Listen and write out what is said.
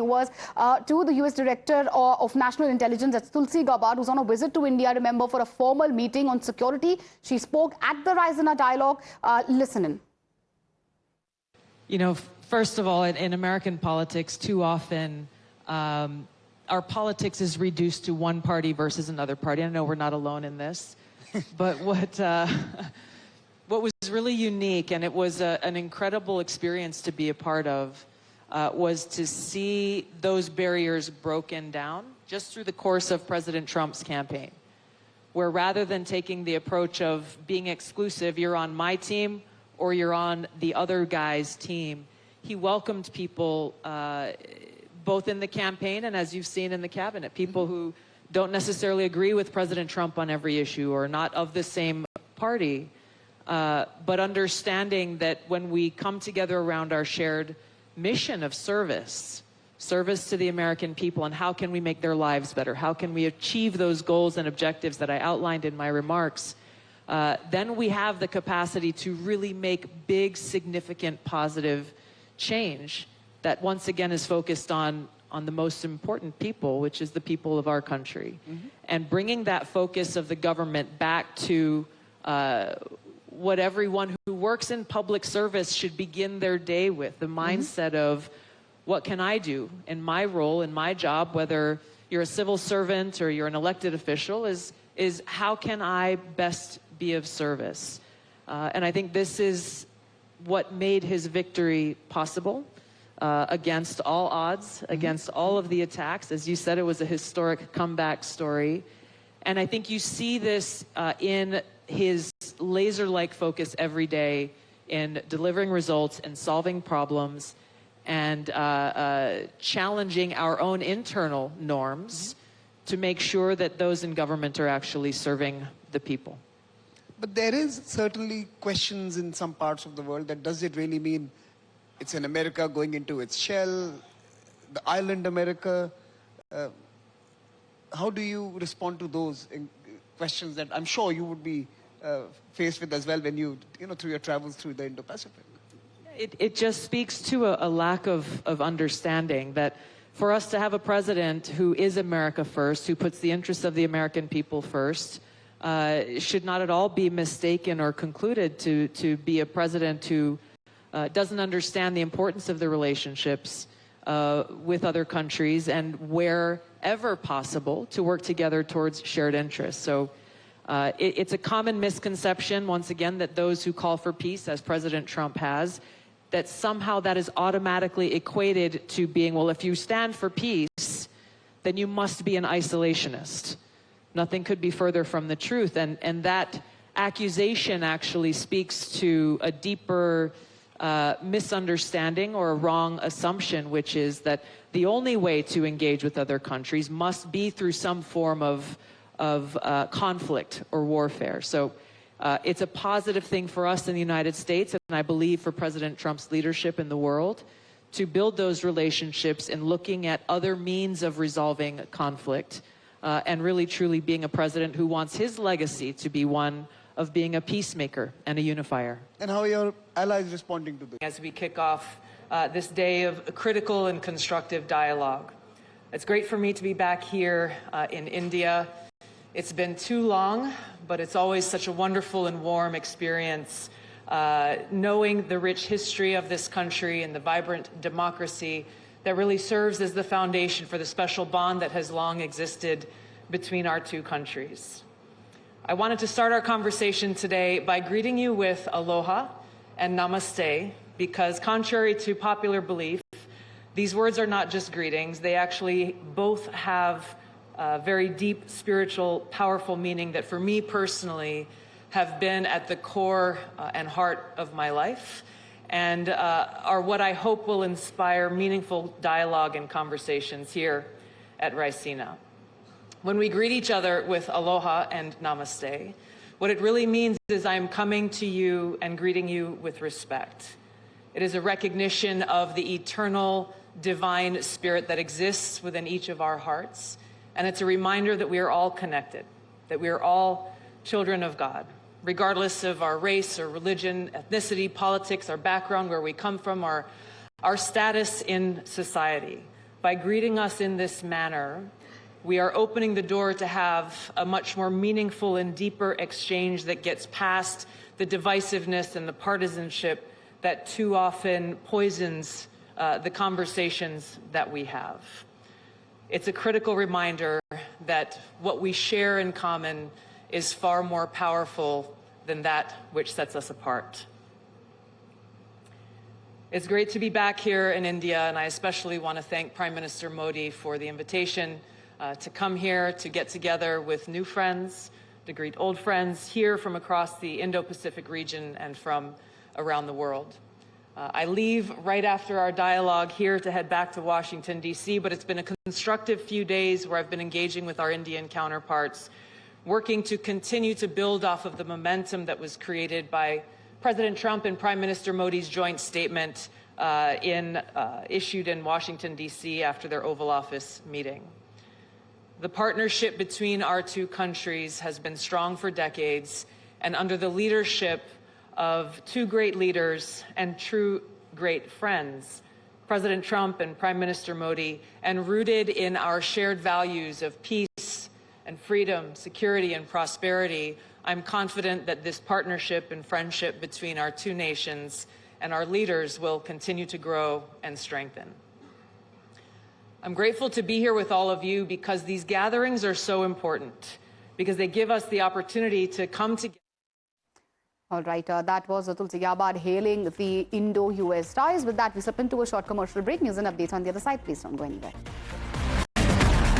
viewers, to the U.S. Director of National Intelligence, that's Tulsi Gabbard, who's on a visit to India, remember, for a formal meeting on security. She spoke at the Raisina dialogue. Listen in. You know, first of all, in American politics, too often our politics is reduced to one party versus another party. I know we're not alone in this, but what was really unique, and it was an incredible experience to be a part of, was to see those barriers broken down just through the course of President Trump's campaign, where rather than taking the approach of being exclusive, you're on my team or you're on the other guy's team, he welcomed people both in the campaign and, as you've seen, in the cabinet, people who don't necessarily agree with President Trump on every issue or not of the same party, but understanding that when we come together around our shared mission of service to the American people, and how can we make their lives better, how can we achieve those goals and objectives that I outlined in my remarks, then we have the capacity to really make big, significant, positive change that once again is focused on the most important people, which is the people of our country. And bringing that focus of the government back to what everyone who works in public service should begin their day with, the mindset of what can I do in my role, in my job, whether you're a civil servant or you're an elected official, is how can I best be of service? And I think this is what made his victory possible. Against all odds, against all of the attacks. As you said, it was a historic comeback story. And I think you see this in his laser-like focus every day in delivering results and solving problems and challenging our own internal norms to make sure that those in government are actually serving the people. But there is certainly questions in some parts of the world that does it really mean it's an America going into its shell, the island America? How do you respond to those questions that I'm sure you would be faced with as well when you through your travels through the Indo-Pacific? It just speaks to a lack of understanding that for us to have a president who is America first, who puts the interests of the American people first, should not at all be mistaken or concluded to be a president who doesn't understand the importance of the relationships with other countries and wherever possible to work together towards shared interests. So it's a common misconception, once again, that those who call for peace, as President Trump has, that somehow that is automatically equated to being, well, if you stand for peace, then you must be an isolationist. Nothing could be further from the truth. And that accusation actually speaks to a deeper misunderstanding or a wrong assumption, which is that the only way to engage with other countries must be through some form of conflict or warfare. So it's a positive thing for us in the United States, and I believe for President Trump's leadership in the world, to build those relationships and looking at other means of resolving conflict, and really truly being a president who wants his legacy to be one of being a peacemaker and a unifier. And how are your allies responding to this? As we kick off this day of critical and constructive dialogue. It's great for me to be back here in India. It's been too long, but it's always such a wonderful and warm experience knowing the rich history of this country and the vibrant democracy that really serves as the foundation for the special bond that has long existed between our two countries. I wanted to start our conversation today by greeting you with Aloha and Namaste, because contrary to popular belief, these words are not just greetings. They actually both have very deep, spiritual, powerful meaning that for me personally have been at the core and heart of my life, and are what I hope will inspire meaningful dialogue and conversations here at Raisina. When we greet each other with Aloha and Namaste, what it really means is I'm coming to you and greeting you with respect. It is a recognition of the eternal, divine spirit that exists within each of our hearts. And it's a reminder that we are all connected, that we are all children of God, regardless of our race or religion, ethnicity, politics, our background, where we come from, our status in society. By greeting us in this manner, we are opening the door to have a much more meaningful and deeper exchange that gets past the divisiveness and the partisanship that too often poisons the conversations that we have. It's a critical reminder that what we share in common is far more powerful than that which sets us apart. It's great to be back here in India, and I especially want to thank Prime Minister Modi for the invitation to come here to get together with new friends, to greet old friends here from across the Indo-Pacific region and from around the world. I leave right after our dialogue here to head back to Washington, D.C., but it's been a constructive few days where I've been engaging with our Indian counterparts, working to continue to build off of the momentum that was created by President Trump and Prime Minister Modi's joint statement issued in Washington, D.C. after their Oval Office meeting. The partnership between our two countries has been strong for decades, and under the leadership of two great leaders and true great friends, President Trump and Prime Minister Modi, and rooted in our shared values of peace and freedom, security and prosperity, I'm confident that this partnership and friendship between our two nations and our leaders will continue to grow and strengthen. I'm grateful to be here with all of you because these gatherings are so important, because they give us the opportunity to come together. All right, that was Tulsi Gabbard hailing the Indo-U.S. ties. With that, we slip into a short commercial break. News and updates on the other side. Please don't go anywhere.